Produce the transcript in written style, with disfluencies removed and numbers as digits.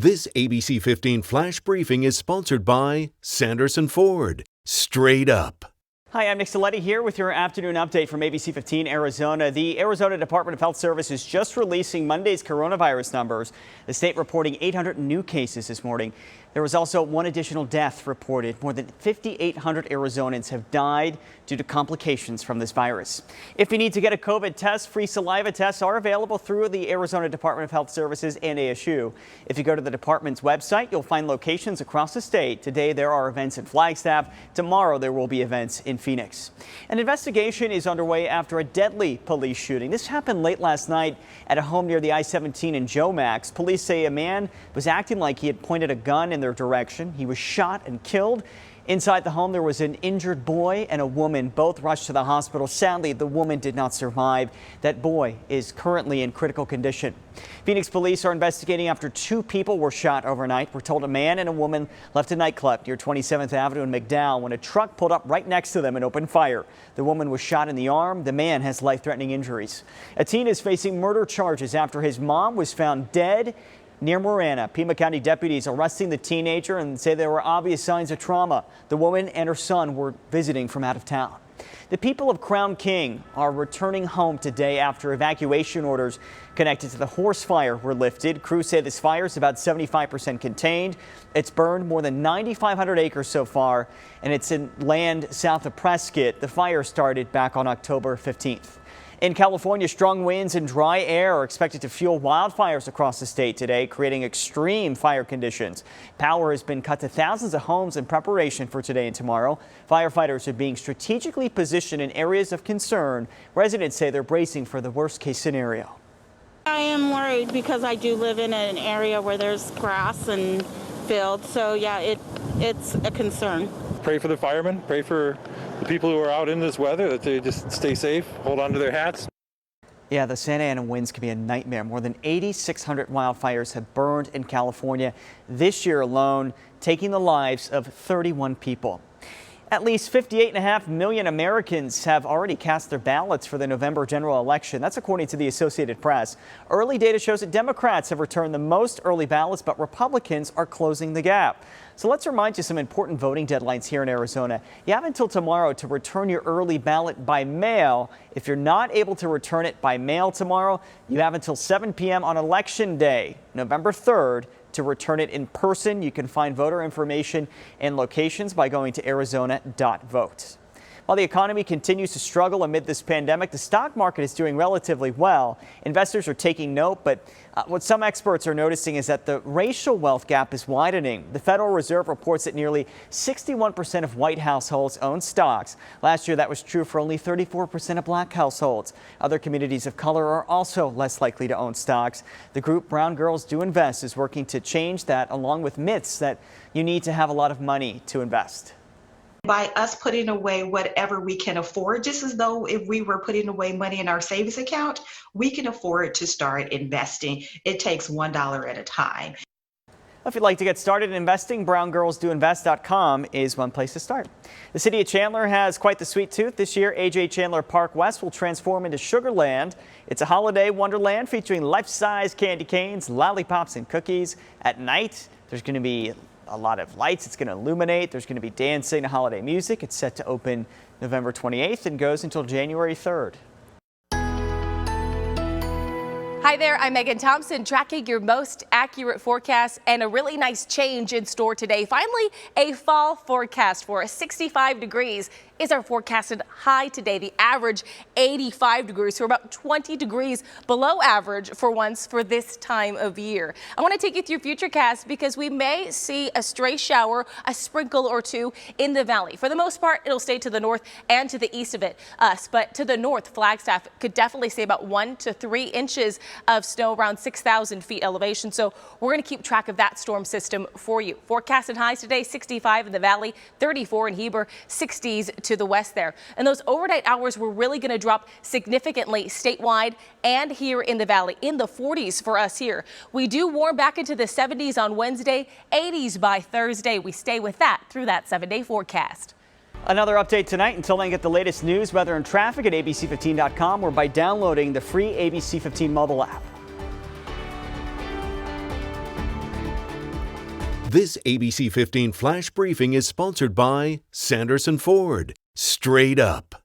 This ABC 15 flash briefing is sponsored by Sanderson Ford. Straight up. Hi, I'm Nick Saletti here with your afternoon update from ABC15 Arizona. The Arizona Department of Health Services just releasing Monday's coronavirus numbers. The state reporting 800 new cases this morning. There was also one additional death reported. More than 5,800 Arizonans have died due to complications from this virus. If you need to get a COVID test, free saliva tests are available through the Arizona Department of Health Services and ASU. If you go to the department's website, you'll find locations across the state. Today there are events in Flagstaff. Tomorrow there will be events in Phoenix. An investigation is underway after a deadly police shooting. This happened late last night at a home near the I-17 in Jomax. Police say a man was acting like he had pointed a gun in their direction. He was shot and killed. Inside the home, there was an injured boy and a woman. Both rushed to the hospital. Sadly, the woman did not survive. That boy is currently in critical condition. Phoenix police are investigating after two people were shot overnight. We're told a man and a woman left a nightclub near 27th Avenue in McDowell when a truck pulled up right next to them and opened fire. The woman was shot in the arm. The man has life-threatening injuries. A teen is facing murder charges after his mom was found dead near Marana. Pima County deputies arresting the teenager and say there were obvious signs of trauma. The woman and her son were visiting from out of town. The people of Crown King are returning home today after evacuation orders connected to the horse fire were lifted. Crews say this fire is about 75% contained. It's burned more than 9,500 acres so far, and it's in land south of Prescott. The fire started back on October 15th. In California, strong winds and dry air are expected to fuel wildfires across the state today, creating extreme fire conditions. Power has been cut to thousands of homes in preparation for today and tomorrow. Firefighters are being strategically positioned in areas of concern. Residents say they're bracing for the worst-case scenario. I am worried because I do live in an area where there's grass and fields, so yeah, it's a concern. Pray for the firemen, pray for the people who are out in this weather, that they just stay safe, hold on to their hats. Yeah, the Santa Ana winds can be a nightmare. More than 8,600 wildfires have burned in California this year alone, taking the lives of 31 people. At least 58.5 million Americans have already cast their ballots for the November general election. That's according to the Associated Press. Early data shows that Democrats have returned the most early ballots, but Republicans are closing the gap. So let's remind you some important voting deadlines here in Arizona. You have until tomorrow to return your early ballot by mail. If you're not able to return it by mail tomorrow, you have until 7 p.m. on Election Day, November 3rd, to return it in person. You can find voter information and locations by going to arizona.vote. While the economy continues to struggle amid this pandemic, the stock market is doing relatively well. Investors are taking note, but what some experts are noticing is that the racial wealth gap is widening. The Federal Reserve reports that nearly 61% of white households own stocks. Last year, that was true for only 34% of black households. Other communities of color are also less likely to own stocks. The group Brown Girls Do Invest is working to change that, along with myths that you need to have a lot of money to invest. By us putting away whatever we can afford, just as though if we were putting away money in our savings account, we can afford to start investing. It takes $1 at a time. If you'd like to get started in investing, browngirlsdoinvest.com is one place to start. The city of Chandler has quite the sweet tooth. This year, A.J. Chandler Park West will transform into Sugarland. It's a holiday wonderland featuring life-size candy canes, lollipops, and cookies. At night, there's going to be a lot of lights. It's going to illuminate. There's going to be dancing and holiday music. It's set to open November 28th and goes until January 3rd. Hi there, I'm Megan Thompson, tracking your most accurate forecast and a really nice change in store today. Finally, a fall forecast for us. 65 degrees is our forecasted high today. The average 85 degrees, so about 20 degrees below average for once for this time of year. I want to take you through Futurecast because we may see a stray shower, a sprinkle or two in the valley. For the most part, it'll stay to the north and to the east of us, but to the north, Flagstaff could definitely see about 1 to 3 inches of snow around 6,000 feet elevation. So we're going to keep track of that storm system for you. Forecasted highs today, 65 in the valley, 34 in Heber, 60s to the west there. And those overnight hours were really going to drop significantly statewide and here in the valley, in the 40s for us here. We do warm back into the 70s on Wednesday, 80s by Thursday. We stay with that through that 7-day forecast. Another update tonight. Until then, get the latest news, weather, and traffic at ABC15.com or by downloading the free ABC15 mobile app. This ABC 15 Flash Briefing is sponsored by Sanderson Ford. Straight up.